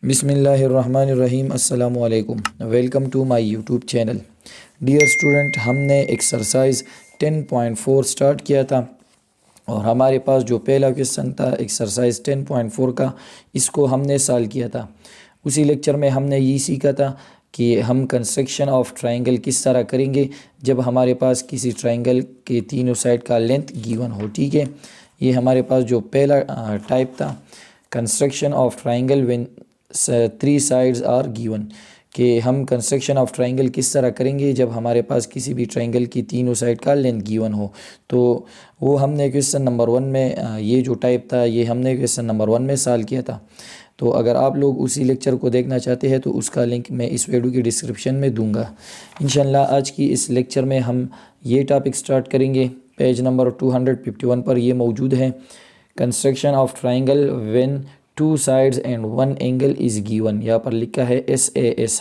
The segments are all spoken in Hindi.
बिस्मिल्लाहिर्रहमानिर्रहीम अस्सलामु अलैकुम। Welcome to my YouTube channel. Dear student, हमने एक्सरसाइज 10.4 स्टार्ट किया था और हमारे पास जो पहला क्वेश्चन था एक्सरसाइज 10.4 का, इसको हमने सॉल्व किया था। उसी लेक्चर में हमने ये सीखा था कि हम कंस्ट्रक्शन ऑफ ट्रायंगल किस तरह करेंगे जब हमारे पास किसी ट्रायंगल के तीनों साइड का लेंथ गिवन हो। ठीक है, ये हमारे पास जो पहला टाइप था construction of triangle when 3 sides are given, कि हम कंस्ट्रक्शन ऑफ ट्रायंगल किस तरह करेंगे जब हमारे पास किसी भी ट्रायंगल की तीनों साइड का लेंथ गिवन हो। तो वो हमने क्वेश्चन नंबर 1 में ये जो टाइप था ये हमने क्वेश्चन नंबर 1 में सॉल्व किया था। तो अगर आप लोग उसी लेक्चर को देखना चाहते हैं तो उसका लिंक मैं इस वीडियो की डिस्क्रिप्शन में दूंगा। इंशाल्लाह आज की इस लेक्चर में हम ये टॉपिक स्टार्ट करेंगे। पेज नंबर 251 पर ये मौजूद है। Construction of triangle when 2 sides and 1 angle is given. यहाँ पर लिखा है SAS।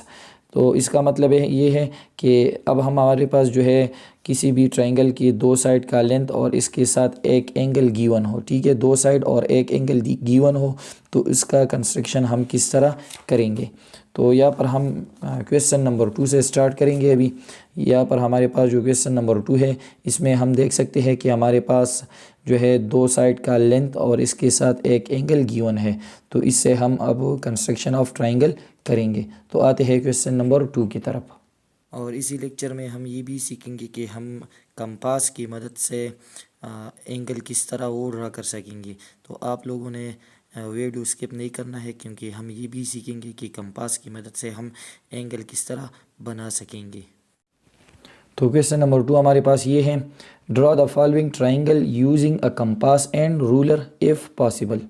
तो इसका मतलब है ये है कि अब हमारे पास जो है किसी भी ट्रायंगल की 2 साइड का लेंथ और इसके साथ एक एंगल गिवन हो। ठीक है, 2 साइड और एक एंगल गिवन हो तो इसका कंस्ट्रक्शन हम किस तरह करेंगे। तो यहाँ पर हम क्वेश्चन नंबर 2 से स्टार्ट करेंगे। अभी यहाँ पर हमारे पास जो क्वेश्चन नंबर 2 है इसमें हम देख सकते हैं कि हमारे पास जो है 2 साइड का लेंथ और इसके साथ एक एंगल गिवन है। तो इससे हम अब कंस्ट्रक्शन ऑफ ट्रायंगल करेंगे। तो आते हैं क्वेश्चन नंबर 2 की तरफ। और इसी लेक्चर में हम ये भी सीखेंगे कि हम कंपास की मदद से एंगल किस तरह वो ड्रा कर सकेंगे। तो आप लोगों ने वीडियो स्किप नहीं करना है क्योंकि हम ये भी सीखेंगे कि कंपास की मदद से हम एंगल किस तरह बना सकेंगे। तो क्वेश्चन नंबर 2 हमारे पास ये है, draw the following triangle using a compass and ruler if possible.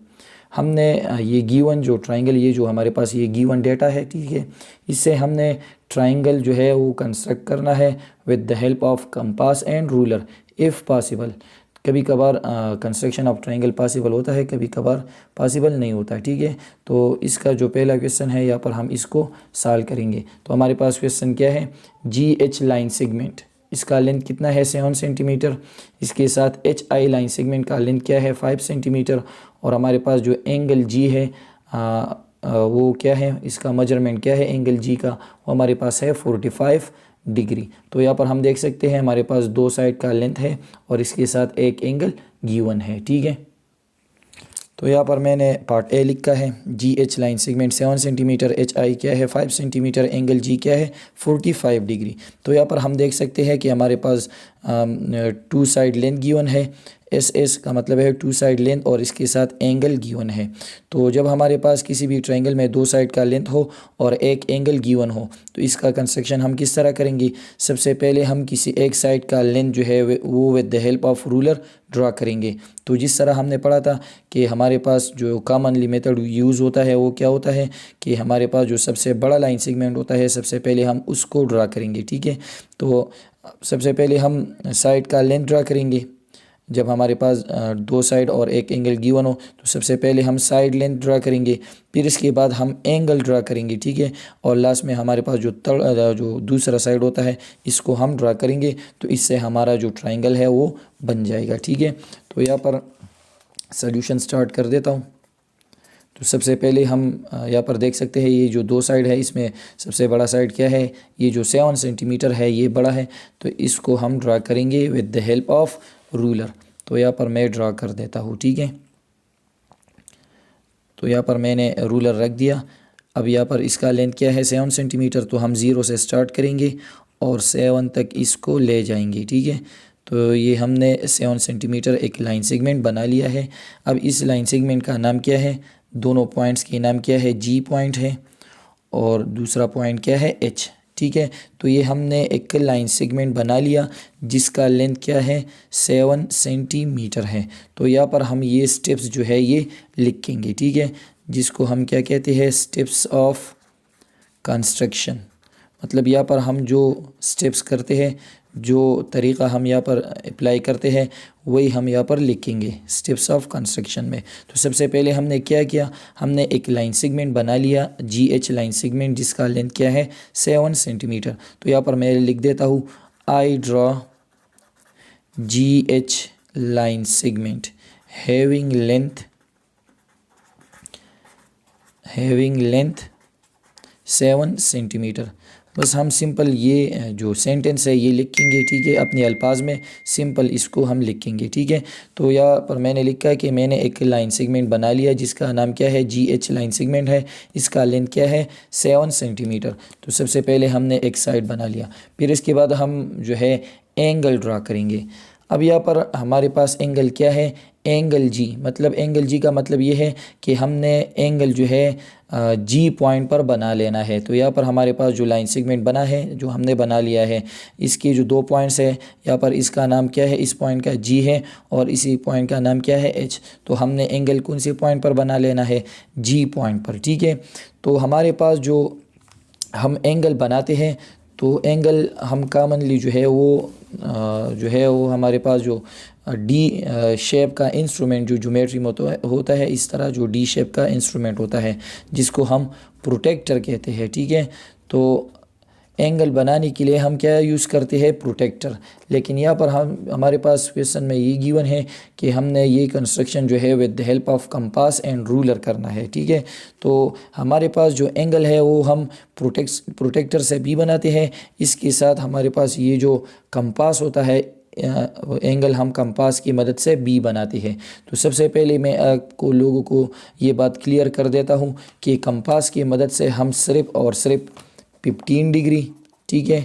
हमने ये गिवन जो ट्राइंगल, ये जो हमारे पास ये गिवन डेटा है, ठीक है, इससे हमने ट्राइंगल जो है वो कंस्ट्रक्ट करना है with the help of compass and ruler if possible. कभी कभार कंस्ट्रक्शन ऑफ ट्रायंगल पॉसिबल होता है, कभी कभार पॉसिबल नहीं होता है। ठीक है, तो इसका जो पहला क्वेश्चन है यहाँ पर हम इसको सॉल्व करेंगे। तो हमारे पास क्वेश्चन क्या है, GH लाइन सेगमेंट, इसका लेंथ कितना है 7 सेंटीमीटर। इसके साथ HI लाइन सेगमेंट का लेंथ क्या है 5 सेंटीमीटर। और हमारे पास जो एंगल G है वो क्या है, इसका मेजरमेंट क्या है एंगल G का, वो हमारे पास है 45 डिग्री। तो यहाँ पर हम देख सकते हैं हमारे पास 2 साइड का लेंथ है और इसके साथ एक एंगल गिवन है। ठीक है, तो यहाँ पर मैंने पार्ट ए लिखा है, GH line segment 7 centimetre, HI क्या है 5 सेंटीमीटर, एंगल G क्या है 45 डिग्री। तो यहाँ पर हम देख सकते हैं कि हमारे पास 2 साइड लेंथ गिवन है। SS का मतलब है 2 साइड लेंथ और इसके साथ एंगल गिवन है। तो जब हमारे पास किसी भी ट्रायंगल में 2 साइड का लेंथ हो और एक एंगल गिवन हो तो इसका कंस्ट्रक्शन हम किस तरह करेंगे। सबसे पहले हम किसी एक साइड का लेंथ जो है वो with the help of ruler draw करेंगे। तो जिस तरह हमने पढ़ा था कि हमारे पास जो कॉमनली मेथड यूज़ होता है वो क्या होता है कि हमारे पास जो सबसे बड़ा लाइन सेगमेंट होता है सबसे पहले हम उसको ड्रा करेंगे। ठीक है, तो सबसे पहले हम साइड का लेंथ ड्रा करेंगे। जब हमारे पास 2 साइड और एक एंगल गिवन हो तो सबसे पहले हम साइड लेंथ ड्रा करेंगे, फिर इसके बाद हम एंगल ड्रा करेंगे। ठीक है, और लास्ट में हमारे पास जो दूसरा साइड होता है इसको हम ड्रा करेंगे। तो इससे हमारा जो ट्रायंगल है वो बन जाएगा। ठीक है, तो यहाँ पर सॉल्यूशन स्टार्ट कर देता हूँ। तो सबसे पहले हम यहाँ पर देख सकते हैं ये जो 2 साइड है इसमें सबसे बड़ा साइड क्या है, ये जो 7 सेंटीमीटर है ये बड़ा है। तो इसको हम ड्रा करेंगे with the help of ruler. तो यहाँ पर मैं ड्रा कर देता हूँ। ठीक है, तो यहाँ पर मैंने रूलर रख दिया। अब यहाँ पर इसका लेंथ क्या है 7 सेंटीमीटर। तो हम 0 से स्टार्ट करेंगे और 7 तक इसको ले जाएंगे। ठीक है, तो ये हमने 7 सेंटीमीटर एक लाइन सेगमेंट बना लिया है। अब इस लाइन सेगमेंट का नाम क्या है, दोनों पॉइंट्स के नाम क्या है, G पॉइंट है और दूसरा पॉइंट क्या है H। ठीक है, तो ये हमने एक लाइन सेगमेंट बना लिया जिसका लेंथ क्या है 7 सेंटीमीटर है। तो यहाँ पर हम ये स्टेप्स जो है ये लिखेंगे। ठीक है, जिसको हम क्या कहते हैं, स्टेप्स ऑफ कंस्ट्रक्शन। मतलब यहाँ पर हम जो स्टेप्स करते हैं, जो तरीक़ा हम यहाँ पर अप्लाई करते हैं वही हम यहाँ पर लिखेंगे स्टेप्स ऑफ कंस्ट्रक्शन में। तो सबसे पहले हमने क्या किया, हमने एक लाइन सेगमेंट बना लिया GH लाइन सेगमेंट जिसका लेंथ क्या है 7 सेंटीमीटर। तो यहाँ पर मैं लिख देता हूँ, I draw GH line segment having having length 7 centimetre. बस हम सिंपल ये जो सेंटेंस है ये लिखेंगे, ठीक है, अपने अल्फाज में सिंपल इसको हम लिखेंगे, ठीक है। तो यहाँ पर मैंने लिखा कि मैंने एक लाइन सेगमेंट बना लिया जिसका नाम क्या है, GH लाइन सेगमेंट है। इसका लेंथ क्या है, 7 सेंटीमीटर। तो सबसे पहले हमने एक साइड बना लिया, फिर इसके बाद हम जो है एंगल ड्रा करेंगे। अब यहाँ पर हमारे पास एंगल क्या है, एंगल G। मतलब एंगल G का मतलब ये है कि हमने एंगल जो है G पॉइंट पर बना लेना है। तो यहाँ पर हमारे पास जो लाइन सेगमेंट बना है, जो हमने बना लिया है, इसके जो 2 पॉइंट्स है, यहाँ पर इसका नाम क्या है, इस पॉइंट का G है और इसी पॉइंट का नाम क्या है, H। तो हमने एंगल कौन से पॉइंट पर बना लेना है, G पॉइंट पर, ठीक है। तो हमारे पास जो हम एंगल बनाते हैं, तो एंगल हम कॉमनली जो है वो हमारे पास जो डी शेप का इंस्ट्रूमेंट जो ज्योमेट्री में होता है, इस तरह जो डी शेप का इंस्ट्रूमेंट होता है जिसको हम प्रोटेक्टर कहते हैं, ठीक है। तो एंगल बनाने के लिए हम क्या यूज़ करते हैं, प्रोटेक्टर। लेकिन यहाँ पर हमारे पास क्वेश्चन में ये गिवन है कि हमने ये कंस्ट्रक्शन जो है with the help of compass and ruler करना है, ठीक है। तो हमारे पास जो एंगल है वो हम प्रोटेक्टर से भी बनाते हैं। इसके साथ हमारे पास ये जो कंपास होता है, एंगल हम कंपास की मदद से भी बनाते हैं। तो सबसे पहले मैं आपको लोगों को ये बात क्लियर कर देता हूँ कि कंपास की मदद से हम सिर्फ़ और सिर्फ 15 डिग्री, ठीक है,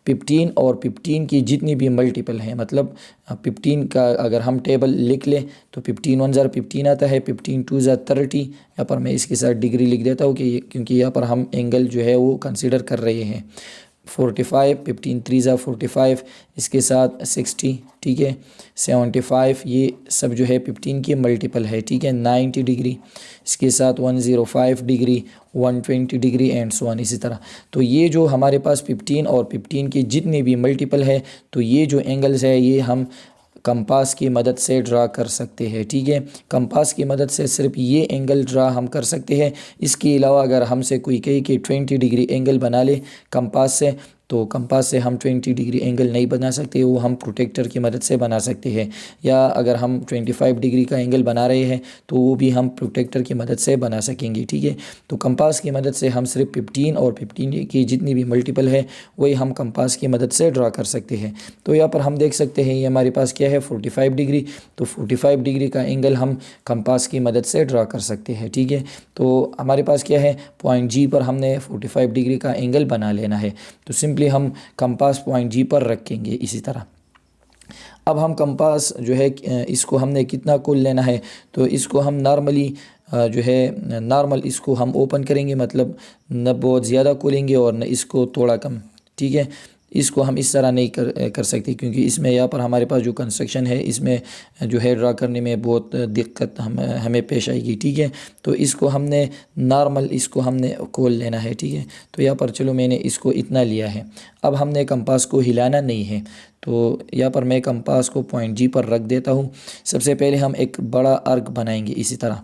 15 और 15 की जितनी भी मल्टीपल हैं, मतलब 15 का अगर हम टेबल लिख लें तो 15 1 ज़ा 15 आता है, 15 2 ज़ा 30। यहाँ पर मैं इसके साथ डिग्री लिख देता हूँ क्योंकि यहाँ पर हम एंगल जो है वो कंसिडर कर रहे हैं। 45, 15 3 ज़ा 45, इसके साथ 60, ठीक है, 75, ये सब जो है 15 की मल्टीपल है, ठीक है, 90 डिग्री, इसके साथ 105 degree, 120 degree and so on, इसी तरह। तो ये जो हमारे पास 15 और 15 की जितने भी मल्टीपल है, तो ये जो एंगल्स है ये हम कंपास की मदद से ड्रा कर सकते हैं, ठीक है। कंपास की मदद से सिर्फ ये एंगल ड्रा हम कर सकते हैं। इसके अलावा अगर हमसे कोई कहे कि 20 डिग्री एंगल बना ले कंपास से, तो कंपास से हम 20 डिग्री एंगल नहीं बना सकते, वो हम प्रोटेक्टर की मदद से बना सकते हैं। या अगर हम 25 डिग्री का एंगल बना रहे हैं तो वो भी हम प्रोटेक्टर की मदद से बना सकेंगे, ठीक है। तो कंपास की मदद से हम सिर्फ 15 और 15 की जितनी भी मल्टीपल है वही हम कंपास की मदद से ड्रा कर सकते हैं। तो यहाँ पर हम देख सकते हैं ये हमारे पास क्या है, 45 डिग्री। तो 45 डिग्री का एंगल हम कंपास की मदद से ड्रा कर सकते हैं, ठीक है। तो हमारे पास क्या है, पॉइंट G पर हमने 45 डिग्री का एंगल बना लेना है। तो सिंपली हम कंपास पॉइंट G पर रखेंगे इसी तरह। अब हम कंपास जो है इसको हमने कितना खोल लेना है, तो इसको हम नॉर्मली जो है नॉर्मल इसको हम ओपन करेंगे, मतलब न बहुत ज़्यादा खोलेंगे और न इसको थोड़ा कम, ठीक है। इसको हम इस तरह नहीं कर सकते क्योंकि इसमें यहाँ पर हमारे पास जो कंस्ट्रक्शन है इसमें जो है ड्रा करने में बहुत दिक्कत हमें पेश आएगी, ठीक है। तो इसको हमने नॉर्मल इसको हमने खोल लेना है, ठीक है। तो यहाँ पर चलो मैंने इसको इतना लिया है। अब हमने कंपास को हिलाना नहीं है, तो यहाँ पर मैं कंपास को पॉइंट G पर रख देता हूँ। सबसे पहले हम एक बड़ा आर्क बनाएंगे इसी तरह,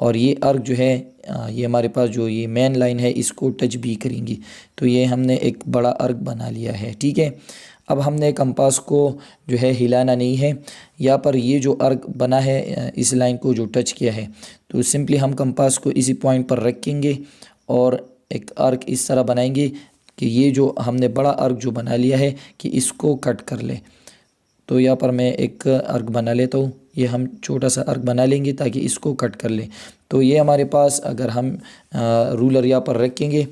और ये आर्क जो है ये हमारे पास जो ये मेन लाइन है इसको टच भी करेंगी। तो ये हमने एक बड़ा आर्क बना लिया है, ठीक है। अब हमने कंपास को जो है हिलाना नहीं है। यहाँ पर ये जो आर्क बना है इस लाइन को जो टच किया है, तो सिंपली हम कंपास को इसी पॉइंट पर रखेंगे और एक आर्क इस तरह बनाएंगे कि ये जो हमने बड़ा आर्क जो बना लिया है कि इसको कट कर ले। तो यहाँ पर मैं एक आर्क बना लेता हूँ, ये हम छोटा सा आर्क बना लेंगे ताकि इसको कट कर लें। तो ये हमारे पास अगर हम रूलर यहाँ पर रखेंगे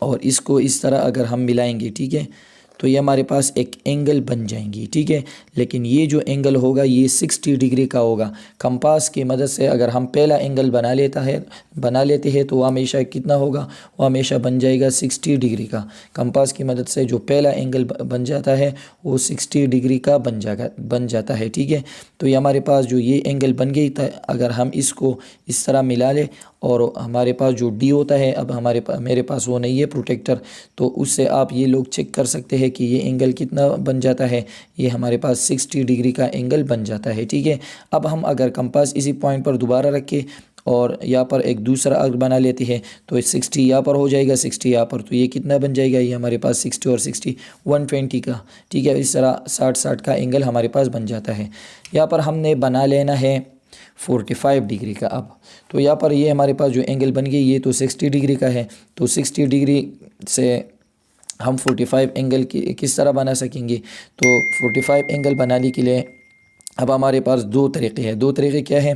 और इसको इस तरह अगर हम मिलाएंगे, ठीक है, तो ये हमारे पास एक एंगल बन जाएंगी, ठीक है। लेकिन ये जो एंगल होगा ये 60 डिग्री का होगा। कंपास की मदद से अगर हम पहला एंगल बना लेते हैं तो वो हमेशा कितना होगा, वो हमेशा बन जाएगा 60 डिग्री का। कंपास की मदद से जो पहला एंगल बन जाता है वो 60 डिग्री का बन जाता है, ठीक है। तो ये हमारे पास जो ये एंगल बन गई था, अगर हम इसको इस तरह मिला लें और हमारे पास जो D होता है, अब मेरे पास वो नहीं है प्रोटेक्टर, तो उससे आप ये लोग चेक कर सकते हैं कि ये एंगल कितना बन जाता है। ये हमारे पास 60 डिग्री का एंगल बन जाता है, ठीक है। अब हम अगर कंपास इसी पॉइंट पर दोबारा रखें और यहाँ पर एक दूसरा आर्क बना लेते हैं तो 60 यहाँ पर हो जाएगा, 60 यहाँ पर, तो ये कितना बन जाएगा, ये हमारे पास 60 और 60 120 का, ठीक है। इस तरह 60 का एंगल हमारे पास बन जाता है। यहाँ पर हमने बना लेना है 45 डिग्री का। अब तो यहाँ पर ये हमारे पास जो एंगल बन गई ये तो 60 डिग्री का है, तो 60 डिग्री से हम 45 एंगल की किस तरह बना सकेंगे। तो 45 एंगल बनाने के लिए अब हमारे पास दो तरीक़े हैं। दो तरीक़े क्या है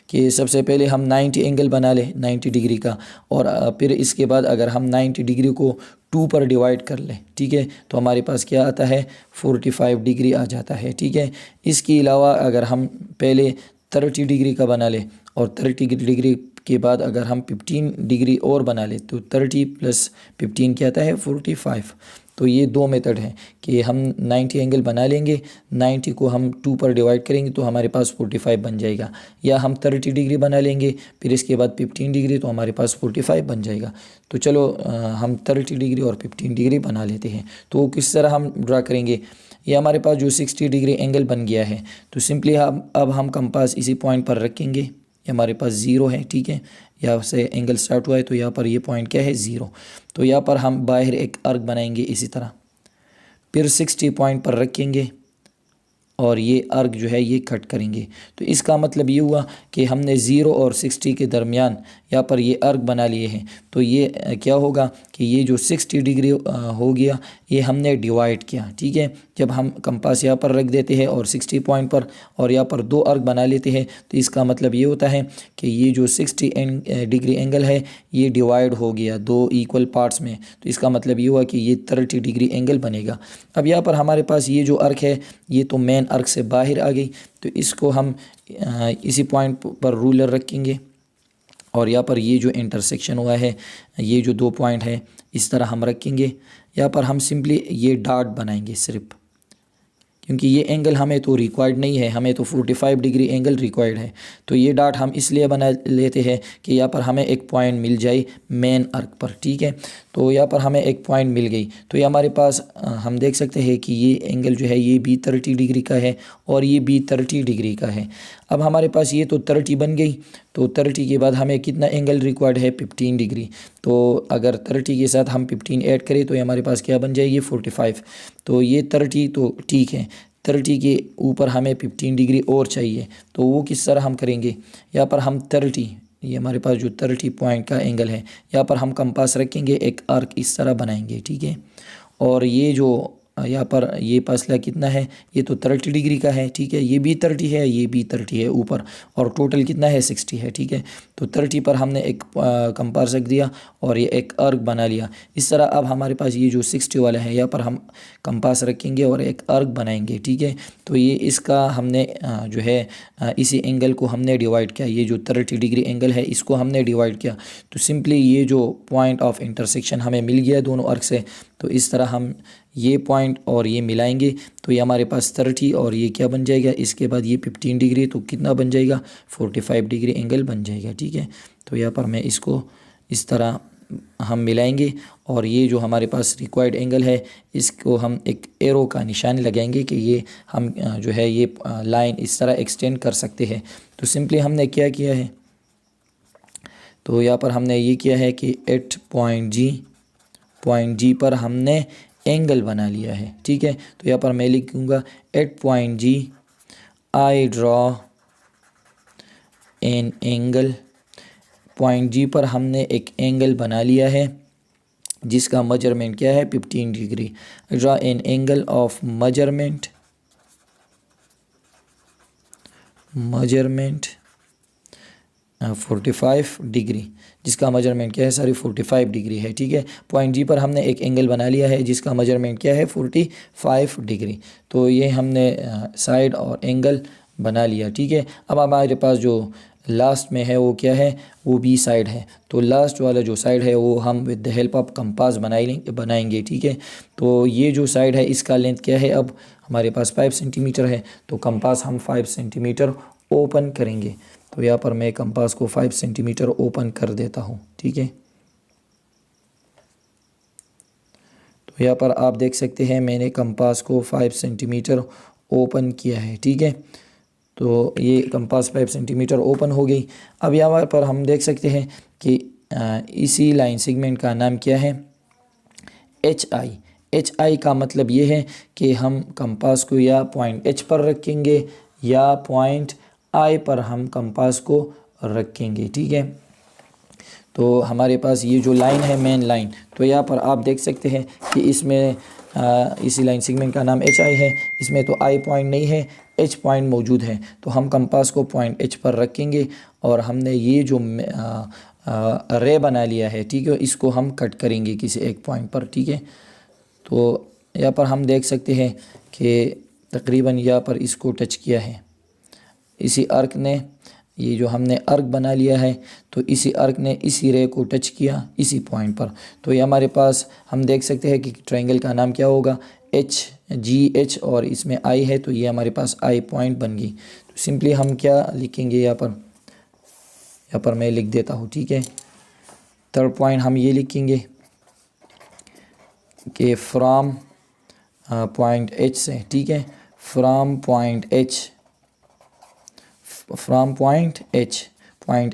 कि सबसे पहले हम 90 एंगल बना लें 90 डिग्री का, और फिर इसके बाद अगर हम 90 डिग्री को 2 पर डिवाइड कर लें, ठीक है, तो हमारे पास क्या आता है 45 डिग्री आ जाता है, ठीक है। इसके अलावा अगर हम पहले 30 डिग्री का बना लें और 30 डिग्री के बाद अगर हम 15 डिग्री और बना लें तो 30 + 15 क्या आता है 45। तो ये दो मेथड हैं कि हम 90 एंगल बना लेंगे, 90 को हम 2 पर डिवाइड करेंगे तो हमारे पास 45 बन जाएगा, या हम 30 डिग्री बना लेंगे फिर इसके बाद 15 डिग्री तो हमारे पास 45 बन जाएगा। तो चलो हम 30 डिग्री और 15 डिग्री बना लेते हैं। तो किस तरह हम ड्रा करेंगे, ये हमारे पास जो 60 डिग्री एंगल बन गया है, तो सिंपली अब हम कंपास इसी पॉइंट पर रखेंगे, ये हमारे पास 0 है, ठीक है, यहाँ से एंगल स्टार्ट हुआ है तो यहाँ पर ये पॉइंट क्या है 0। तो यहाँ पर हम बाहर एक आर्क बनाएंगे इसी तरह, फिर 60 पॉइंट पर रखेंगे और ये आर्क जो है ये कट करेंगे। तो इसका मतलब ये हुआ कि हमने 0 और 60 के दरमियान यहाँ पर ये आर्क बना लिए हैं। तो ये क्या होगा कि ये जो 60 डिग्री हो गया ये हमने डिवाइड किया, ठीक है। जब हम कंपास यहाँ पर रख देते हैं और 60 पॉइंट पर और यहाँ पर दो आर्क बना लेते हैं तो इसका मतलब ये होता है कि ये जो 60 डिग्री एंगल है ये डिवाइड हो गया दो इक्वल पार्ट्स में। तो इसका मतलब ये हुआ कि ये 30 डिग्री एंगल बनेगा। अब यहाँ पर हमारे पास ये जो आर्क है ये तो मेन आर्क से बाहर आ गई, तो इसको हम इसी पॉइंट पर रूलर रखेंगे और यहाँ पर ये जो इंटरसेक्शन हुआ है ये जो दो पॉइंट है इस तरह हम रखेंगे। यहाँ पर हम सिंपली ये डॉट बनाएंगे सिर्फ, क्योंकि ये एंगल हमें तो रिक्वायर्ड नहीं है, हमें तो 45 डिग्री एंगल रिक्वायर्ड है। तो ये डॉट हम इसलिए बना लेते हैं कि यहाँ पर हमें एक पॉइंट मिल जाए मेन आर्क पर, ठीक है। तो यहाँ पर हमें एक पॉइंट मिल गई, तो ये हमारे पास हम देख सकते हैं कि ये एंगल जो है ये भी 30 डिग्री का है और ये भी 30 डिग्री का है। अब हमारे पास ये तो 30 बन गई, तो 30 के बाद हमें कितना एंगल रिक्वायर्ड है 15 डिग्री। तो अगर 30 के साथ हम 15 ऐड करें तो ये हमारे पास क्या बन जाएगी 45। तो ये 30 तो ठीक है, 30 के ऊपर हमें 15 डिग्री और चाहिए, तो वो किस तरह हम करेंगे। यहाँ पर हम 30, ये हमारे पास जो 30 पॉइंट का एंगल है यहाँ पर हम कंपास रखेंगे, एक आर्क इस तरह बनाएंगे, ठीक है। और ये जो यहाँ पर ये फासला कितना है ये तो 30 डिग्री का है, ठीक है, ये भी 30 है ये भी 30 है ऊपर, और टोटल कितना है 60 है, ठीक है। तो 30 पर हमने एक कंपास रख दिया और ये एक आर्क बना लिया इस तरह। अब हमारे पास ये जो 60 वाला है यहाँ पर हम कंपास रखेंगे और एक आर्क बनाएंगे, ठीक है। तो ये इसका हमने जो है इसी एंगल को हमने डिवाइड किया, ये जो 30 डिग्री एंगल है इसको हमने डिवाइड किया। तो सिंपली ये जो पॉइंट ऑफ इंटरसेक्शन हमें मिल गया दोनों आर्क से, तो इस तरह हम ये पॉइंट और ये मिलाएंगे तो ये हमारे पास 30 और ये क्या बन जाएगा, इसके बाद ये 15 डिग्री, तो कितना बन जाएगा 45 डिग्री एंगल बन जाएगा, ठीक है। तो यहाँ पर मैं इसको इस तरह हम मिलाएंगे और ये जो हमारे पास रिक्वायर्ड एंगल है इसको हम एक एरो का निशान लगाएंगे कि ये हम जो है ये लाइन इस तरह एक्सटेंड कर सकते हैं। तो सिंपली हमने क्या किया है, तो यहाँ पर हमने ये किया है कि एट पॉइंट जी पर हमने एंगल बना लिया है, ठीक है। तो यहाँ पर मैं लिखूँगा at point G I draw an angle. Point G पर हमने एक एंगल बना लिया है जिसका मेजरमेंट क्या है 15 degree. Draw an angle of measurement 45 degree, जिसका मेजरमेंट क्या है सारी 45 डिग्री है, ठीक है। पॉइंट जी पर हमने एक एंगल बना लिया है जिसका मेजरमेंट क्या है 45 डिग्री। तो ये हमने साइड और एंगल बना लिया, ठीक है। अब हमारे पास जो लास्ट में है वो क्या है, वो बी साइड है। तो लास्ट वाला जो साइड है वो हम with the help of compass बनाएंगे, ठीक है। तो ये जो साइड है इसका लेंथ क्या है, अब हमारे पास 5 सेंटीमीटर है, तो कंपास हम 5 सेंटीमीटर ओपन करेंगे। तो यहाँ पर मैं कंपास को 5 सेंटीमीटर ओपन कर देता हूँ, ठीक है। तो यहाँ पर आप देख सकते हैं मैंने कंपास को 5 सेंटीमीटर ओपन किया है, ठीक है। तो ये कंपास 5 सेंटीमीटर ओपन हो गई। अब यहाँ पर हम देख सकते हैं कि इसी लाइन सेगमेंट का नाम क्या है HI। HI का मतलब ये है कि हम कंपास को या पॉइंट H पर रखेंगे या पॉइंट आई पर हम कंपास को रखेंगे। ठीक है, तो हमारे पास ये जो लाइन है मेन लाइन, तो यहाँ पर आप देख सकते हैं कि इसमें इसी लाइन सेगमेंट का नाम एच आई है। इसमें तो आई पॉइंट नहीं है, एच पॉइंट मौजूद है, तो हम कंपास को पॉइंट एच पर रखेंगे और हमने ये जो रे बना लिया है, ठीक है, इसको हम कट करेंगे किसी एक पॉइंट पर। ठीक है, तो यहाँ पर हम देख सकते हैं कि तकरीबन यहाँ पर इसको टच किया है इसी आर्क ने। ये जो हमने आर्क बना लिया है, तो इसी आर्क ने इसी रे को टच किया इसी पॉइंट पर। तो ये हमारे पास हम देख सकते हैं कि ट्रायंगल का नाम क्या होगा, एच जी एच, और इसमें आई है, तो ये हमारे पास आई पॉइंट बन गई। तो सिंपली हम क्या लिखेंगे यहाँ पर मैं लिख देता हूँ। ठीक है, थर्ड पॉइंट हम ये लिखेंगे कि फ्रॉम पॉइंट एच से, ठीक है, फ्रॉम पॉइंट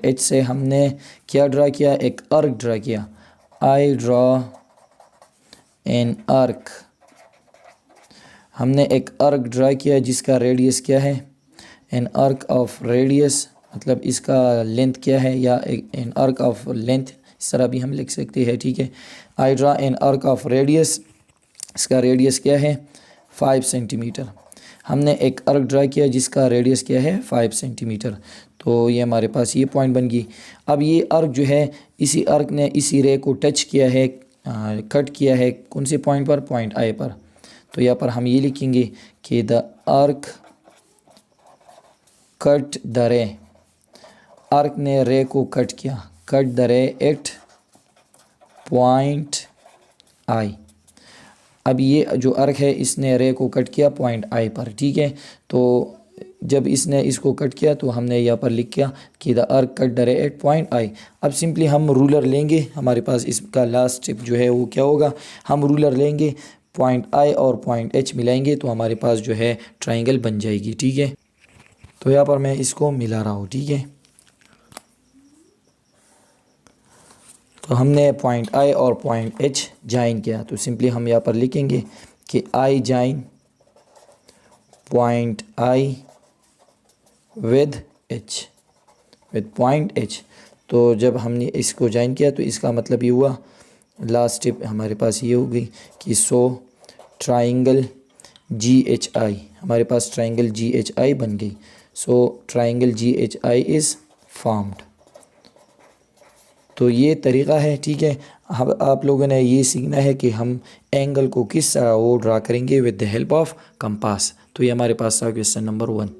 एच से हमने क्या ड्रा किया, एक आर्क ड्रा किया। आई ड्रॉ एन आर्क, हमने एक आर्क ड्रा किया जिसका रेडियस क्या है, एन आर्क ऑफ रेडियस, मतलब इसका लेंथ क्या है, या एन आर्क ऑफ लेंथ, इस तरह भी हम लिख सकते हैं। ठीक है, I draw an arc of radius, इसका रेडियस क्या है 5 सेंटीमीटर। हमने एक आर्क ड्रा किया जिसका रेडियस क्या है 5 सेंटीमीटर, तो ये हमारे पास ये पॉइंट बन गई। अब ये आर्क जो है, इसी आर्क ने इसी रे को टच किया है, कट किया है कौन से पॉइंट पर, पॉइंट आई पर। तो यहाँ पर हम ये लिखेंगे कि the arc cut the ray, arc ने रे को कट किया, cut the ray at point I. अब ये जो आर्क है इसने रे को कट किया पॉइंट आई पर। ठीक है, तो जब इसने इसको कट किया तो हमने यहाँ पर लिख किया कि the arc cut the ray at point I. अब सिंपली हम रूलर लेंगे, हमारे पास इसका लास्ट स्टेप जो है वो क्या होगा, हम रूलर लेंगे, पॉइंट आई और पॉइंट एच मिलाएंगे, तो हमारे पास जो है ट्रायंगल बन जाएगी। ठीक है, तो यहाँ पर मैं इसको मिला रहा हूँ। ठीक है, तो हमने पॉइंट आई और पॉइंट एच ज्वाइन किया, तो सिंपली हम यहाँ पर लिखेंगे कि I join point I with H, with point H. तो जब हमने इसको ज्वाइन किया तो इसका मतलब ये हुआ, लास्ट स्टेप हमारे पास ये हो गई कि so triangle ji H I, हमारे पास ट्राइंगल जी एच आई बन गई। So triangle ji H I is formed. तो ये तरीक़ा है। ठीक है, अब आप लोगों ने ये सीखना है कि हम एंगल को किस तरह वो ड्रा करेंगे with the help of compass. तो ये हमारे पास था क्वेश्चन नंबर 1।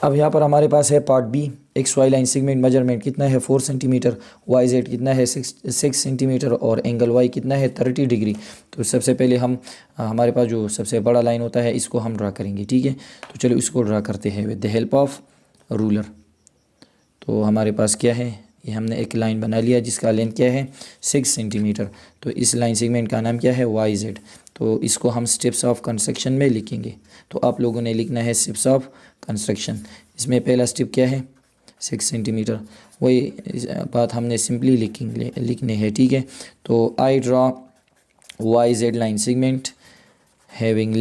अब यहाँ पर हमारे पास है part B, X Y line segment measurement कितना है 4 सेंटीमीटर, वाई जेड कितना है 6 सेंटीमीटर, और एंगल वाई कितना है 30 डिग्री। तो सबसे पहले हम हमारे पास जो सबसे बड़ा लाइन होता है इसको हम ड्रा करेंगे। ठीक है, तो चलो इसको ड्रा करते हैं with the help of ruler. तो हमारे पास क्या है, ये हमने एक लाइन बना लिया जिसका लेंथ क्या है 6 सेंटीमीटर। तो इस लाइन सेगमेंट का नाम क्या है वाई जेड। तो इसको हम स्टेप्स ऑफ कंस्ट्रक्शन में लिखेंगे। तो आप लोगों ने लिखना है स्टेप्स ऑफ कंस्ट्रक्शन। इसमें पहला स्टेप क्या है 6 सेंटीमीटर, वही बात हमने सिंपली लिखने है। ठीक है, तो I draw Y Z line segment having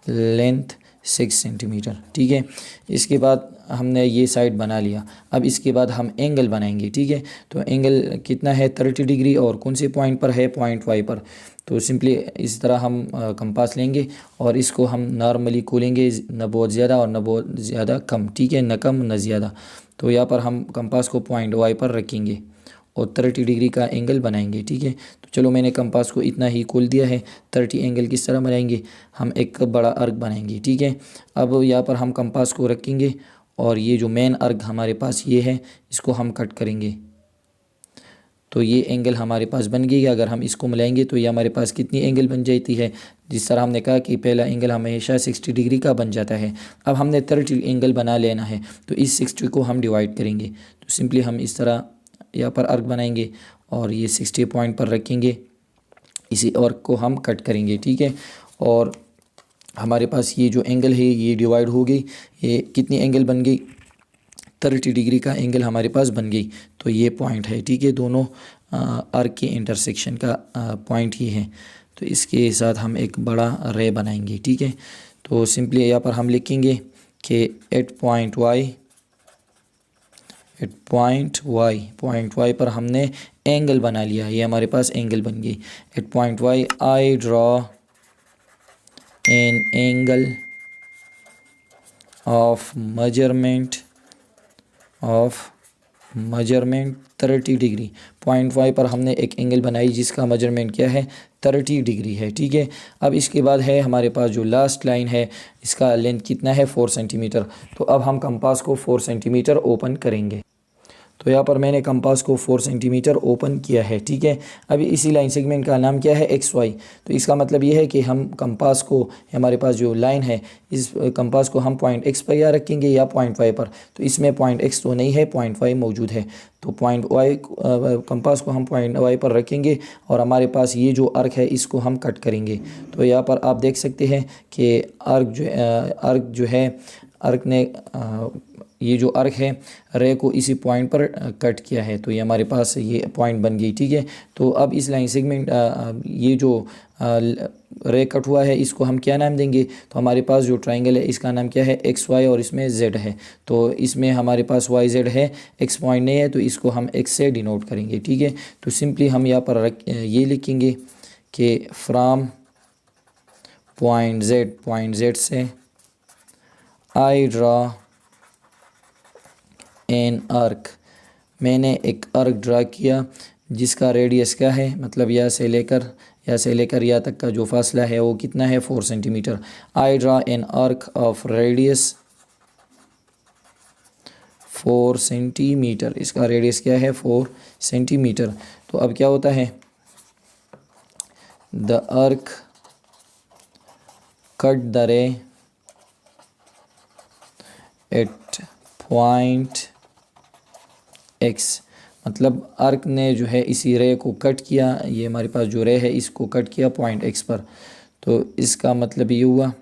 length 6 centimetre. ठीक है, इसके बाद हमने ये साइड बना लिया। अब इसके बाद हम एंगल बनाएंगे। ठीक है, तो एंगल कितना है 30 डिग्री, और कौन से पॉइंट पर है पॉइंट वाई पर। तो सिंपली इस तरह हम कंपास लेंगे और इसको हम नॉर्मली खोलेंगे, न बहुत ज़्यादा और न बहुत ज़्यादा कम। ठीक है, न कम न ज़्यादा। तो यहाँ पर हम कंपास को पॉइंट वाई पर रखेंगे और 30 डिग्री का एंगल बनाएंगे। ठीक है, तो चलो मैंने कंपास को इतना ही खोल दिया है। 30 एंगल किस तरह बनाएंगे, हम एक बड़ा आर्क बनाएंगे। ठीक है, अब यहाँ पर हम कंपास को रखेंगे और ये जो मेन आर्क हमारे पास ये है, इसको हम कट करेंगे। तो ये एंगल हमारे पास बन गई। अगर हम इसको मिलाएंगे तो ये हमारे पास कितनी एंगल बन जाती है, जिस तरह हमने कहा कि पहला एंगल हमेशा 60 डिग्री का बन जाता है। अब हमने 30 एंगल बना लेना है, तो इस 60 को हम डिवाइड करेंगे। तो सिंपली हम इस तरह यहाँ पर आर्क बनाएंगे और ये 60 पॉइंट पर रखेंगे, इसी आर्क को हम कट करेंगे। ठीक है, और हमारे पास ये जो एंगल है ये डिवाइड हो गई। ये कितनी एंगल बन गई 30 डिग्री का एंगल हमारे पास बन गई। तो ये पॉइंट है। ठीक है, दोनों आर्क के इंटरसेक्शन का पॉइंट ही है। तो इसके साथ हम एक बड़ा रे बनाएंगे। ठीक है, तो तो सिंपली यहाँ पर हम लिखेंगे कि एट पॉइंट वाई पर हमने एंगल बना लिया, ये हमारे पास एंगल बन गई। At point Y I draw an angle of measurement 30 degree. Point Y पर हमने एक एंगल बनाई जिसका मेजरमेंट क्या है, 30 डिग्री है, ठीक है। अब इसके बाद है हमारे पास जो लास्ट लाइन है, इसका लेंथ कितना है, 4 सेंटीमीटर। तो अब हम कंपास को 4 सेंटीमीटर ओपन करेंगे। तो यहाँ पर मैंने कंपास को 4 सेंटीमीटर ओपन किया है, ठीक है। अभी इसी लाइन सेगमेंट का नाम क्या है, एक्स वाई। तो इसका मतलब ये है कि हम कंपास को, हमारे पास जो लाइन है, इस कंपास को हम पॉइंट एक्स पर या रखेंगे या पॉइंट वाई पर। तो इसमें पॉइंट एक्स तो नहीं है, पॉइंट वाई मौजूद है। तो पॉइंट वाई, कंपास को हम पॉइंट वाई पर रखेंगे और हमारे पास ये जो अर्क है इसको हम कट करेंगे। तो यहाँ पर आप देख सकते हैं कि अर्क जो है, अर्क ने ये जो अर्क है रे को इसी पॉइंट पर कट किया है। तो ये हमारे पास ये पॉइंट बन गई, ठीक है। तो अब इस लाइन सेगमेंट, ये जो रे कट हुआ है इसको हम क्या नाम देंगे, तो हमारे पास जो ट्राइंगल है इसका नाम क्या है, एक्स वाई, और इसमें जेड है। तो इसमें हमारे पास वाई जेड है, एक्स पॉइंट नहीं है, तो इसको हम एक्स से डिनोट करेंगे, ठीक है। तो सिंपली हम यहाँ पर ये लिखेंगे कि फ्रॉम पॉइंट जेड से आई ड्रा एन अर्क, मैंने एक अर्क ड्रा किया जिसका रेडियस क्या है, मतलब यहाँ से लेकर यहाँ तक का जो फासला है वो कितना है, 4 सेंटीमीटर। आई ड्रा एन अर्क ऑफ रेडियस 4 सेंटीमीटर, इसका रेडियस क्या है, 4 सेंटीमीटर। तो अब क्या होता है, the arc cut the ray at point X, मतलब अर्क ने जो है इसी रे को कट किया, ये हमारे पास जो रे है इसको कट किया पॉइंट एक्स पर। तो इसका मतलब ये हुआ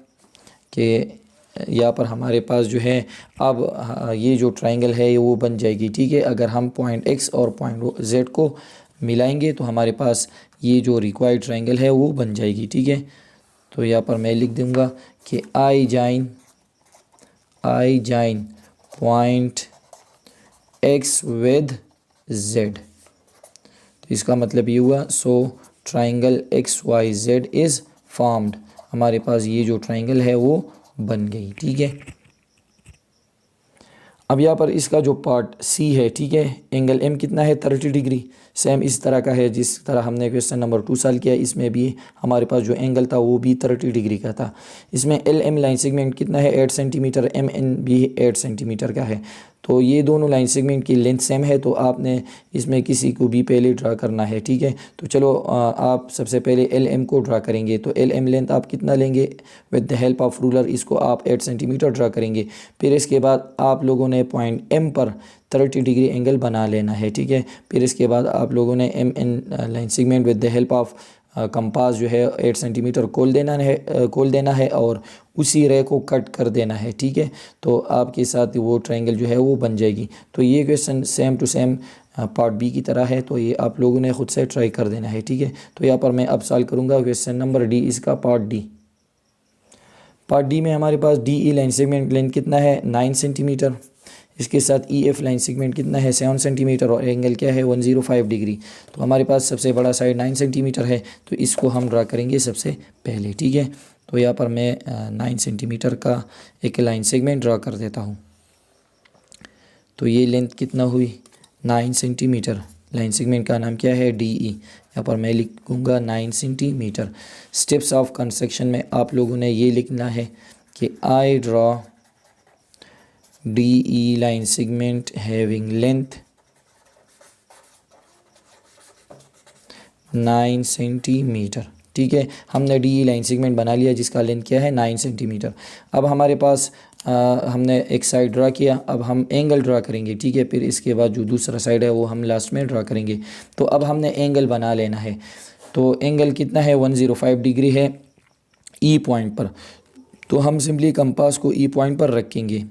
कि यहाँ पर हमारे पास जो है अब ये जो ट्रायंगल है वो बन जाएगी, ठीक है। अगर हम पॉइंट एक्स और पॉइंट जेड को मिलाएंगे तो हमारे पास ये जो रिक्वायर्ड ट्रायंगल है वो बन जाएगी, ठीक है। तो यहाँ पर मैं लिख दूँगा कि आई जाइन पॉइंट एक्स विद जेड। तो इसका मतलब ये हुआ, so triangle X Y Z is formed, हमारे पास ये जो ट्राइंगल है वो बन गई, ठीक है। अब यहाँ पर इसका जो पार्ट सी है, ठीक है, एंगल एम कितना है, 30 डिग्री। सेम इस तरह का है जिस तरह हमने क्वेश्चन नंबर 2 सॉल्व किया, इसमें भी हमारे पास जो एंगल था वो भी 30 डिग्री का था। इसमें एल एम लाइन सेगमेंट कितना है, 8 सेंटीमीटर, एम एन भी 8 सेंटीमीटर का है। तो ये दोनों लाइन सेगमेंट की लेंथ सेम है, तो आपने इसमें किसी को भी पहले ड्रा करना है, ठीक है। तो चलो आप सबसे पहले एल एम को ड्रा करेंगे। तो एल एम लेंथ आप कितना लेंगे, with the help of ruler इसको आप 8 सेंटीमीटर ड्रा करेंगे। फिर इसके बाद आप लोगों ने पॉइंट एम पर 30 डिग्री एंगल बना लेना है, ठीक है। फिर इसके बाद आप लोगों ने M N line segment with the help of compass जो है 8 सेंटीमीटर खोल देना है और उसी रे को कट कर देना है, ठीक है। तो आपके साथ वो ट्रायंगल जो है वो बन जाएगी। तो ये question same to same part B की तरह है, तो ये आप लोगों ने खुद से ट्राई कर देना है, ठीक है। तो यहाँ पर मैं अब सॉल्व करूँगा क्वेश्चन नंबर डी, इसका पार्ट डी में हमारे पास D E line segment length कितना है, 9 सेंटीमीटर। इसके साथ ई एफ लाइन सेगमेंट कितना है, 7 सेंटीमीटर, और एंगल क्या है, 105 डिग्री। तो हमारे पास सबसे बड़ा साइड 9 सेंटीमीटर है, तो इसको हम ड्रा करेंगे सबसे पहले, ठीक है। तो यहाँ पर मैं 9 सेंटीमीटर का एक लाइन सेगमेंट ड्रा कर देता हूँ। तो ये लेंथ कितना हुई, 9 सेंटीमीटर। लाइन सेगमेंट का नाम क्या है, डी ई। यहाँ पर मैं लिखूँगा 9 सेंटीमीटर। स्टेप्स ऑफ कंस्ट्रक्शन में आप लोगों ने ये लिखना है कि I draw DE line segment having length 9 centimetre, ठीक है। हमने DE लाइन सेगमेंट बना लिया जिसका लेंथ क्या है, 9 सेंटीमीटर। अब हमारे पास हमने एक साइड ड्रा किया, अब हम एंगल ड्रा करेंगे, ठीक है। फिर इसके बाद जो दूसरा साइड है वो हम लास्ट में ड्रा करेंगे। तो अब हमने एंगल बना लेना है। तो एंगल कितना है, 105 डिग्री है ई पॉइंट पर। तो हम सिंपली कंपास को ई पॉइंट पर रखेंगे,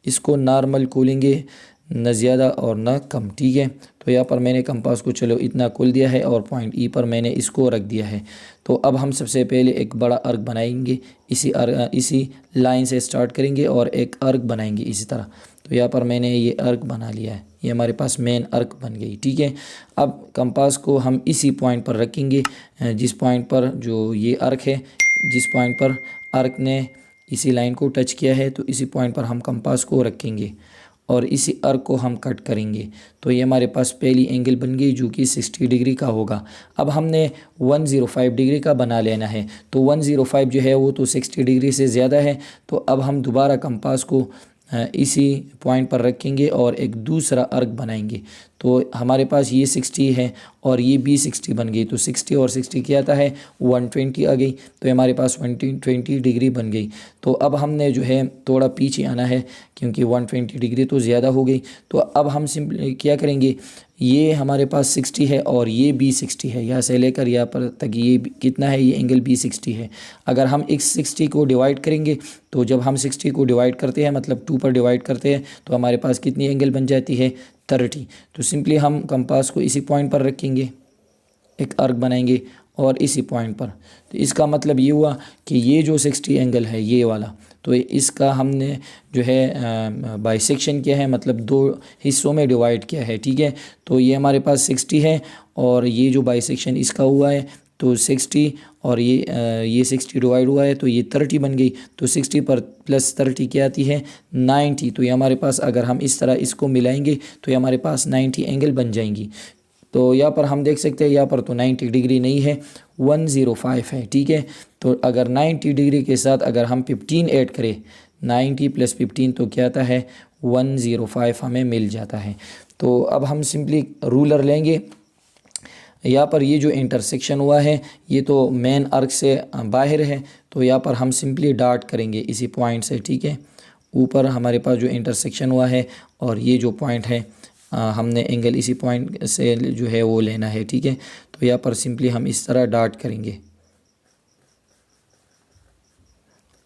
इसको नॉर्मल खोलेंगे। न ज़्यादा और न कम, ठीक है। तो यहाँ पर मैंने कंपास को चलो इतना कुल दिया है और पॉइंट ई पर मैंने इसको रख दिया है। तो अब हम सबसे पहले एक बड़ा अर्क बनाएंगे, इसी लाइन से स्टार्ट करेंगे और एक अर्क बनाएंगे इसी तरह। तो यहाँ पर मैंने ये अर्क बना लिया है, ये हमारे पास मेन अर्क बन गई, ठीक है। अब कंपास को हम इसी पॉइंट पर रखेंगे, जिस पॉइंट पर जो ये अर्क है, जिस पॉइंट पर अर्क ने इसी लाइन को टच किया है, तो इसी पॉइंट पर हम कंपास को रखेंगे और इसी अर्क को हम कट करेंगे। तो ये हमारे पास पहली एंगल बन गई जो कि 60 डिग्री का होगा। अब हमने 105 डिग्री का बना लेना है। तो 105 जो है वो तो 60 डिग्री से ज़्यादा है। तो अब हम दोबारा कंपास को इसी पॉइंट पर रखेंगे और एक दूसरा अर्क बनाएंगे। तो हमारे पास ये 60 है और ये भी 60 बन गई। तो 60 और 60 क्या आता है, 120 आ गई। तो ये हमारे पास 120 डिग्री बन गई। तो अब हमने जो है थोड़ा पीछे आना है क्योंकि 120 डिग्री तो ज़्यादा हो गई। तो अब हम सिंपली क्या करेंगे, ये हमारे पास 60 है और ये भी 60 है, यहाँ से लेकर यहाँ पर तक ये कितना है, ये एंगल भी 60 है। अगर हम इस 60 को डिवाइड करेंगे, तो जब हम 60 को डिवाइड करते हैं मतलब 2 पर डिवाइड करते हैं, तो हमारे पास कितनी एंगल बन जाती है, 30। तो सिंपली हम कंपास को इसी पॉइंट पर रखेंगे, एक आर्क बनाएंगे और इसी पॉइंट पर। तो इसका मतलब ये हुआ कि ये जो 60 एंगल है ये वाला, तो इसका हमने जो है बाइसेक्शन किया है, मतलब 2 हिस्सों में डिवाइड किया है, ठीक है। तो ये हमारे पास 60 है और ये जो बाइसेक्शन इसका हुआ है तो 60 और ये 60 डिवाइड हुआ है तो ये 30 बन गई। तो 60 पर प्लस 30 क्या आती है, 90। तो ये हमारे पास अगर हम इस तरह इसको मिलाएंगे तो ये हमारे पास 90 एंगल बन जाएंगी। तो यहाँ पर हम देख सकते हैं यहाँ पर तो 90 डिग्री नहीं है, 105 है, ठीक है। तो अगर 90 डिग्री के साथ अगर हम 15 ऐड करें, 90 + 15 तो क्या आता है, 105 हमें मिल जाता है। तो अब हम सिंपली रूलर लेंगे। यहाँ पर ये जो इंटरसेक्शन हुआ है ये तो मेन आर्क से बाहर है, तो यहाँ पर हम सिंपली डॉट करेंगे इसी पॉइंट से, ठीक है। ऊपर हमारे पास जो इंटरसेक्शन हुआ है और ये जो पॉइंट है हमने एंगल इसी पॉइंट से जो है वो लेना है, ठीक है। तो यहाँ पर सिंपली हम इस तरह डॉट करेंगे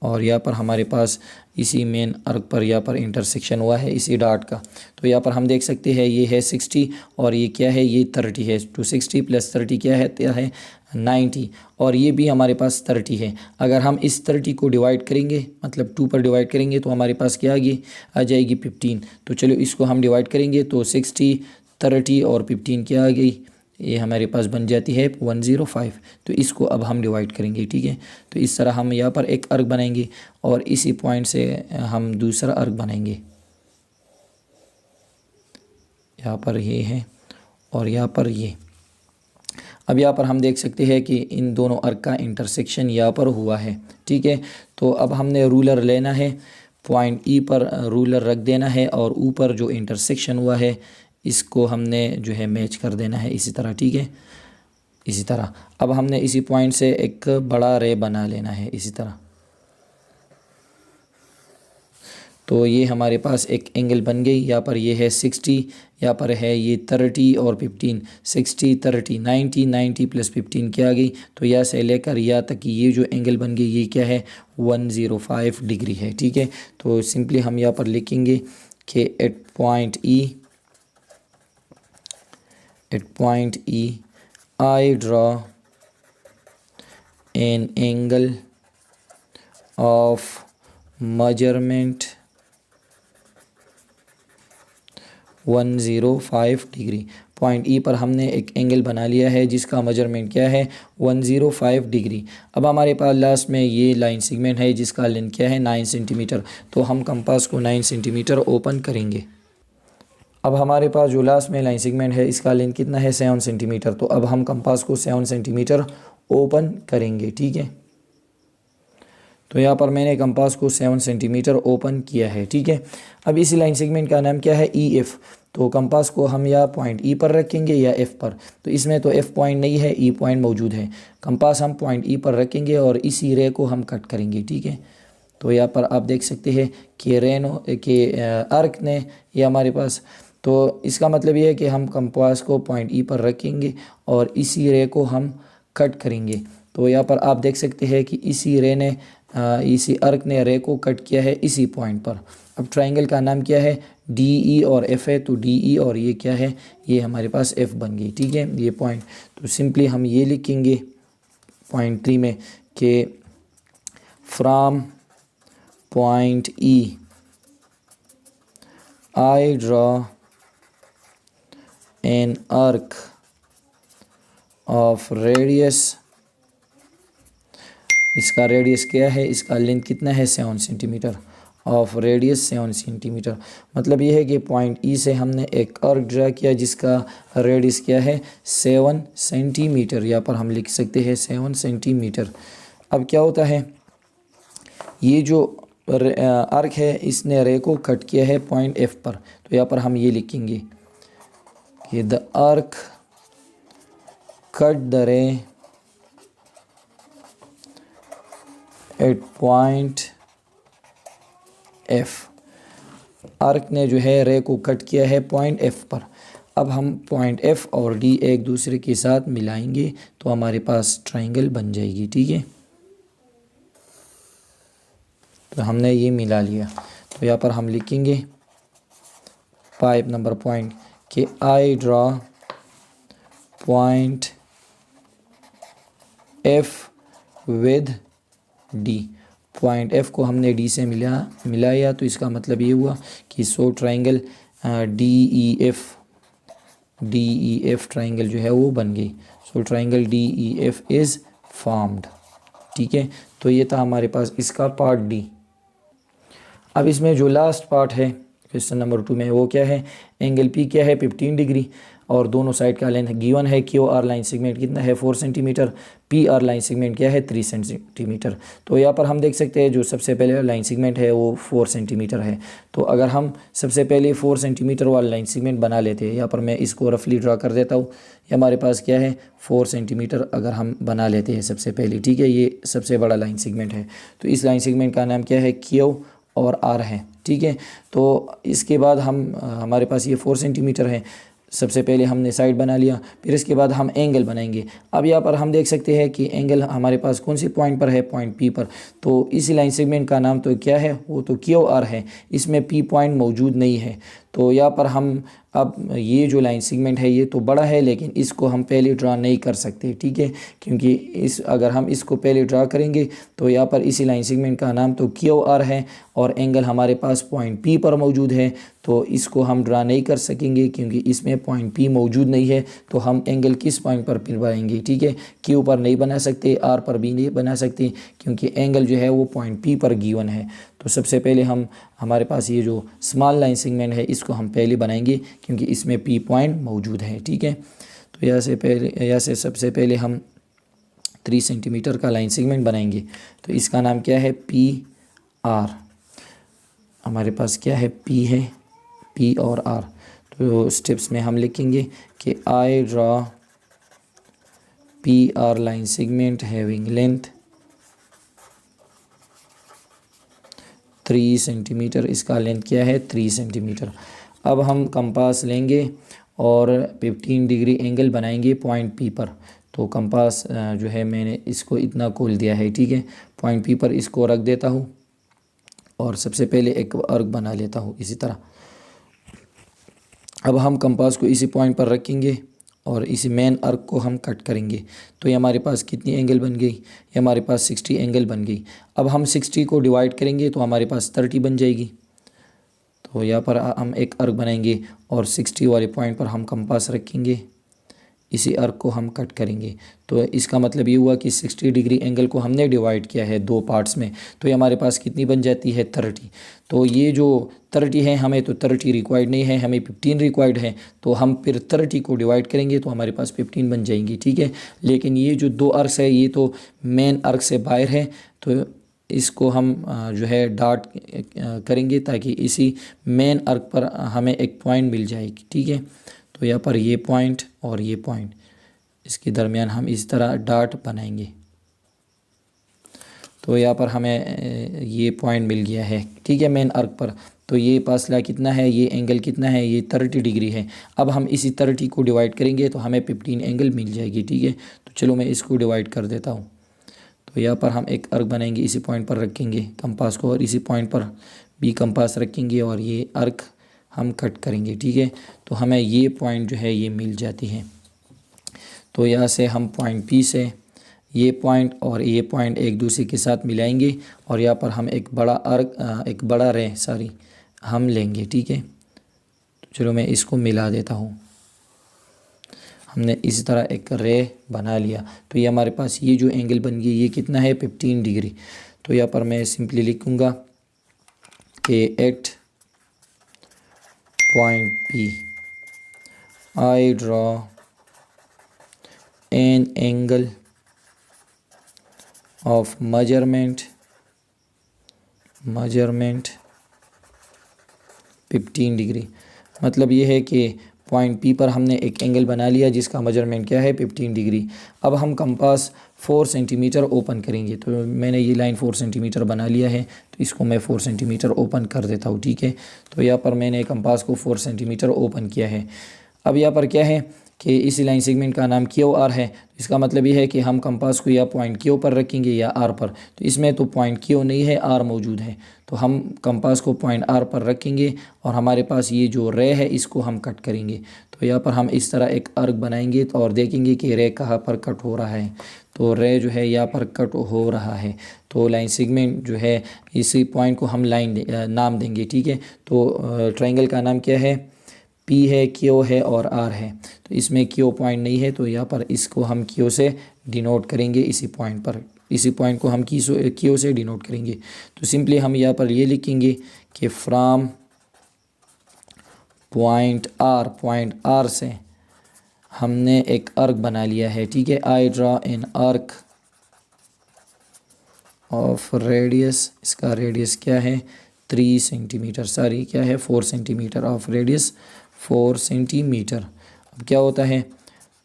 और यहाँ पर हमारे पास इसी मेन आर्क पर यहाँ पर इंटरसेक्शन हुआ है इसी डॉट का। तो यहाँ पर हम देख सकते हैं ये है 60 और ये क्या है, ये 30 है। तो 60 + 30 क्या है 90 और ये भी हमारे पास 30 है। अगर हम इस 30 को डिवाइड करेंगे मतलब 2 पर डिवाइड करेंगे तो हमारे पास क्या आ जाएगी 15। तो चलो इसको हम डिवाइड करेंगे तो 60, 30 और 15 क्या आ गई, ये हमारे पास बन जाती है 105। तो इसको अब हम डिवाइड करेंगे, ठीक है। तो इस तरह हम यहाँ पर एक आर्क बनाएंगे और इसी पॉइंट से हम दूसरा आर्क बनाएंगे। यहाँ पर ये है और यहाँ पर ये। अब यहाँ पर हम देख सकते हैं कि इन दोनों आर्क का इंटरसेक्शन यहाँ पर हुआ है, ठीक है। तो अब हमने रूलर लेना है, पॉइंट ई पर रूलर रख देना है और ऊपर जो इंटरसेक्शन हुआ है इसको हमने जो है मैच कर देना है इसी तरह, ठीक है। इसी तरह अब हमने इसी पॉइंट से एक बड़ा रे बना लेना है इसी तरह। तो ये हमारे पास एक एंगल बन गई। यहाँ पर ये है 60, यहाँ पर है ये 30 और 15, 60, 30, 90, 90 + 15 क्या आ गई। तो यहाँ से लेकर यहाँ तक ये जो एंगल बन गई ये क्या है, 105 डिग्री है, ठीक है। तो सिंपली हम यहाँ पर लिखेंगे कि एट पॉइंट E I draw an angle of measurement 105 degree. Point E पर हमने एक एंगल बना लिया है जिसका मेजरमेंट क्या है, 105 डिग्री। अब हमारे पास लास्ट में ये लाइन सेगमेंट है जिसका लेंथ क्या है, 9 सेंटीमीटर। तो हम कंपास को 9 सेंटीमीटर ओपन करेंगे। अब हमारे पास जो लास्ट में लाइन सेगमेंट है इसका लेंथ कितना है, 7 सेंटीमीटर। तो अब हम कंपास को 7 सेंटीमीटर ओपन करेंगे, ठीक है। तो यहाँ पर मैंने कंपास को 7 सेंटीमीटर ओपन किया है, ठीक है। अब इसी लाइन सेगमेंट का नाम क्या है, EF। तो कंपास को हम या पॉइंट E पर रखेंगे या F पर। तो इसमें तो F पॉइंट नहीं है, E पॉइंट मौजूद है। कंपास हम पॉइंट E पर रखेंगे और इसी रे को हम कट करेंगे, ठीक है। तो यहाँ पर आप देख सकते हैं कि आर्क ने ये हमारे पास, तो इसका मतलब ये है कि हम कंपास को पॉइंट E पर रखेंगे और इसी रे को हम कट करेंगे। तो यहाँ पर आप देख सकते हैं कि इसी आर्क ने रे को कट किया है इसी पॉइंट पर। अब ट्रायंगल का नाम क्या है, DE और F है, तो DE और ये क्या है, ये हमारे पास F बन गई, ठीक है, ये पॉइंट। तो सिंपली हम ये लिखेंगे पॉइंट 3 में कि from point E I draw an arc of radius, इसका रेडियस क्या है, इसका लेंथ कितना है 7 सेंटीमीटर, ऑफ रेडियस 7 सेंटीमीटर। मतलब ये है कि पॉइंट ई से हमने एक आर्क ड्रा किया जिसका रेडियस क्या है 7 सेंटीमीटर, यहाँ पर हम लिख सकते हैं 7 सेंटीमीटर। अब क्या होता है, ये जो आर्क है इसने रे को कट किया है पॉइंट एफ पर, तो यहाँ पर हम ये लिखेंगे कि the arc cut the ray at point F. Arc ने जो है रे को कट किया है पॉइंट एफ पर। अब हम पॉइंट एफ और डी एक दूसरे के साथ मिलाएंगे तो हमारे पास ट्रायंगल बन जाएगी, ठीक है। तो हमने ये मिला लिया, तो यहाँ पर हम लिखेंगे 5 नंबर पॉइंट कि I draw point F with D. Point F को हमने डी से मिलाया, तो इसका मतलब ये हुआ कि so triangle D E F triangle जो है वो बन गई। So triangle D E F is formed, ठीक है। तो ये था हमारे पास इसका पार्ट डी। अब इसमें जो लास्ट पार्ट है क्वेश्चन नंबर 2 में वो क्या है, एंगल पी क्या है 15 डिग्री और दोनों साइड का लेंथ गिवन है। क्यू आर लाइन सेगमेंट कितना है 4 centimetre, P R line segment क्या है 3 सेंटीमीटर। तो यहाँ पर हम देख सकते हैं जो सबसे पहले लाइन सेगमेंट है वो 4 सेंटीमीटर है। तो अगर हम सबसे पहले 4 सेंटीमीटर वाला लाइन सेगमेंट बना लेते हैं, यहाँ पर मैं इसको रफली ड्रा कर देता हूँ। ये हमारे पास क्या है 4 सेंटीमीटर अगर हम बना लेते हैं सबसे पहले, ठीक है, ये सबसे बड़ा लाइन सेगमेंट है। तो इस लाइन सेगमेंट का नाम क्या है क्यू और आर है, ठीक है। तो इसके बाद हमारे पास ये 4 सेंटीमीटर है। सबसे पहले हमने साइड बना लिया, फिर इसके बाद हम एंगल बनाएंगे। अब यहाँ पर हम देख सकते हैं कि एंगल हमारे पास कौन सी पॉइंट पर है, पॉइंट पी पर। तो इस लाइन सेगमेंट का नाम तो क्या है, वो तो क्यू आर है, इसमें पी पॉइंट मौजूद नहीं है। तो यहाँ पर हम अब ये जो लाइन सेगमेंट है ये तो बड़ा है, लेकिन इसको हम पहले ड्रा नहीं कर सकते, ठीक है, क्योंकि अगर हम इसको पहले ड्रा करेंगे तो यहाँ पर इसी लाइन सेगमेंट का नाम तो क्यू आर है और एंगल हमारे पास पॉइंट पी पर मौजूद है। तो इसको हम ड्रा नहीं कर सकेंगे क्योंकि इसमें पॉइंट पी मौजूद नहीं है। तो हम एंगल किस पॉइंट पर बनाएंगे, ठीक है, क्यू पर नहीं बना सकते, आर पर भी नहीं बना सकते, क्योंकि एंगल जो है वो पॉइंट पी पर गिवन है। तो सबसे पहले हमारे पास ये जो स्मॉल लाइन सेगमेंट है इसको हम पहले बनाएंगे क्योंकि इसमें पी पॉइंट मौजूद है, ठीक है। तो यहाँ से सबसे पहले हम 3 सेंटीमीटर का लाइन सेगमेंट बनाएंगे। तो इसका नाम क्या है पी आर। हमारे पास क्या है पी है, पी और आर। तो स्टेप्स में हम लिखेंगे कि I draw P R line segment having length 3 centimetre. इसका लेंथ क्या है 3 सेंटीमीटर। अब हम कंपास लेंगे और 15 डिग्री एंगल बनाएंगे पॉइंट पी पर। तो कंपास जो है मैंने इसको इतना खोल दिया है, ठीक है, पॉइंट पी पर इसको रख देता हूँ और सबसे पहले एक आर्क बना लेता हूँ इसी तरह। अब हम कंपास को इसी पॉइंट पर रखेंगे और इसी मेन आर्क को हम कट करेंगे। तो ये हमारे पास कितनी एंगल बन गई, ये हमारे पास 60 एंगल बन गई। अब हम 60 को डिवाइड करेंगे तो हमारे पास 30 बन जाएगी। तो यहाँ पर हम एक आर्क बनाएंगे और 60 वाले पॉइंट पर हम कंपास रखेंगे, इसी आर्क को हम कट करेंगे। तो इसका मतलब ये हुआ कि 60 डिग्री एंगल को हमने डिवाइड किया है 2 पार्ट्स में। तो ये हमारे पास कितनी बन जाती है 30। तो ये जो 30 है हमें तो 30 रिक्वायर्ड नहीं है, हमें 15 रिक्वायर्ड है। तो हम फिर 30 को डिवाइड करेंगे तो हमारे पास 15 बन जाएंगी, ठीक है। लेकिन ये जो 2 आर्क्स है ये तो मेन आर्क से बाहर है, तो इसको हम जो है डॉट करेंगे ताकि इसी मेन आर्क पर हमें एक पॉइंट मिल जाएगी, ठीक है। तो यहाँ पर ये पॉइंट और ये पॉइंट, इसके दरमियान हम इस तरह डॉट बनाएंगे। तो यहाँ पर हमें ये पॉइंट मिल गया है, ठीक है, मेन आर्क पर। तो ये फासला कितना है, ये एंगल कितना है, ये 30 डिग्री है। अब हम इसी 30 को डिवाइड करेंगे तो हमें 15 एंगल मिल जाएगी, ठीक है। तो चलो मैं इसको डिवाइड कर देता हूँ। तो यहाँ पर हम एक आर्क बनाएंगे, इसी पॉइंट पर रखेंगे कंपास को और इसी पॉइंट पर भी कंपास रखेंगे और ये आर्क हम कट करेंगे, ठीक है। तो हमें ये पॉइंट जो है ये मिल जाती है। तो यहाँ से हम पॉइंट पी से ये पॉइंट और ये पॉइंट एक दूसरे के साथ मिलाएंगे और यहाँ पर हम एक बड़ा रे हम लेंगे, ठीक है। तो चलो मैं इसको मिला देता हूँ। हमने इस तरह एक रे बना लिया। तो ये हमारे पास ये जो एंगल बन गई ये कितना है 15 डिग्री। तो यहाँ पर मैं सिंपली लिखूँगा कि eight point P I draw an angle of measurement 15 degree. मतलब ये है कि पॉइंट पी पर हमने एक एंगल बना लिया जिसका मेजरमेंट क्या है 15 डिग्री। अब हम कंपास 4 सेंटीमीटर ओपन करेंगे। तो मैंने ये लाइन 4 सेंटीमीटर बना लिया है, तो इसको मैं 4 सेंटीमीटर ओपन कर देता हूँ, ठीक है। तो यहाँ पर मैंने कंपास को 4 सेंटीमीटर ओपन किया है। अब यहाँ पर क्या है कि इस लाइन सेगमेंट का नाम क्यू आर है। तो इसका मतलब ये है कि हम कंपास को या पॉइंट क्यू पर रखेंगे या आर पर। तो इसमें तो पॉइंट क्यू नहीं है, आर मौजूद है। तो हम कंपास को पॉइंट आर पर रखेंगे और हमारे पास ये जो रे है इसको हम कट करेंगे। तो यहाँ पर हम इस तरह एक अर्क बनाएंगे और देखेंगे कि रे कहाँ पर कट हो रहा है। तो रे जो है यहाँ पर कट हो रहा है। तो लाइन सेगमेंट जो है इसी पॉइंट को हम नाम देंगे, ठीक है। तो ट्राइंगल का नाम क्या है, पी है, क्यू है और आर है। तो इसमें क्यू पॉइंट नहीं है, तो यहाँ पर इसको हम क्यू से डिनोट करेंगे। इसी पॉइंट को हम क्यू से डिनोट करेंगे। तो सिंपली हम यहाँ पर ये लिखेंगे कि फ्रॉम पॉइंट आर से हमने एक अर्क बना लिया है, ठीक है। आई ड्रॉ एन अर्क ऑफ रेडियस, इसका रेडियस क्या है 3 सेंटीमीटर, सॉरी क्या है 4 सेंटीमीटर, ऑफ रेडियस 4 सेंटीमीटर। अब क्या होता है,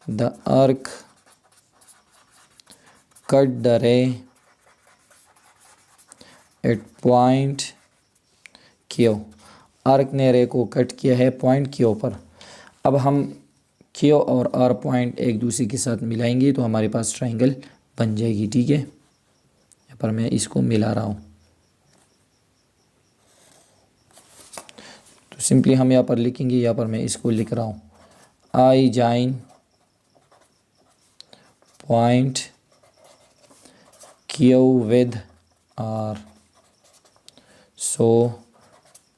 the arc cut the ray at point Q. Arc ने रे को कट किया है पॉइंट क्यू पर। अब हम क्यू और आर पॉइंट एक दूसरे के साथ मिलाएंगे तो हमारे पास ट्राइंगल बन जाएगी, ठीक है। यहाँ पर मैं इसको मिला रहा हूँ। तो सिंपली हम यहाँ पर लिखेंगे, यहाँ पर मैं इसको लिख रहा हूँ, I join point Q with R. So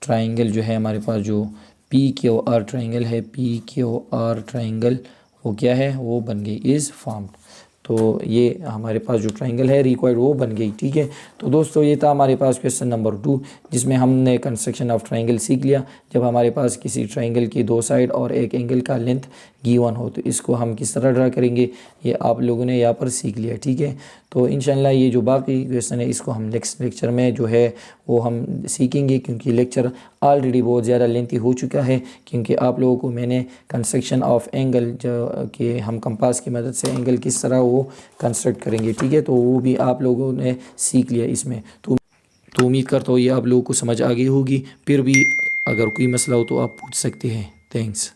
triangle जो है हमारे पास जो पी क्यू आर ट्राइंगल है, पी क्यू आर ट्राइंगल वो क्या है, वो बन गई, इज़ फॉर्म्ड। तो ये हमारे पास जो ट्राइंगल है रिक्वायर्ड वो बन गई, ठीक है। तो दोस्तों ये था हमारे पास क्वेश्चन नंबर 2 जिसमें हमने कंस्ट्रक्शन ऑफ ट्राइंगल सीख लिया। जब हमारे पास किसी ट्राइंगल की 2 साइड और एक एंगल का लेंथ गिवन हो तो इसको हम किस तरह ड्रा करेंगे ये आप लोगों ने यहाँ पर सीख लिया, ठीक है। तो इंशाल्लाह ये जो बाकी क्वेश्चन है इसको हम नेक्स्ट लेक्चर में जो है वो हम सीखेंगे, क्योंकि लेक्चर ऑलरेडी बहुत ज़्यादा लेंथी हो चुका है। क्योंकि आप लोगों को मैंने कंस्ट्रक्शन ऑफ एंगल जो कि हम कंपास की मदद से एंगल किस तरह वो कंस्ट्रक्ट करेंगे, ठीक है, तो वो भी आप लोगों ने सीख लिया इसमें। तो उम्मीद करता हूँ ये आप लोगों को समझ आ गई होगी। फिर भी अगर कोई मसला हो तो आप पूछ सकते हैं। थैंक्स।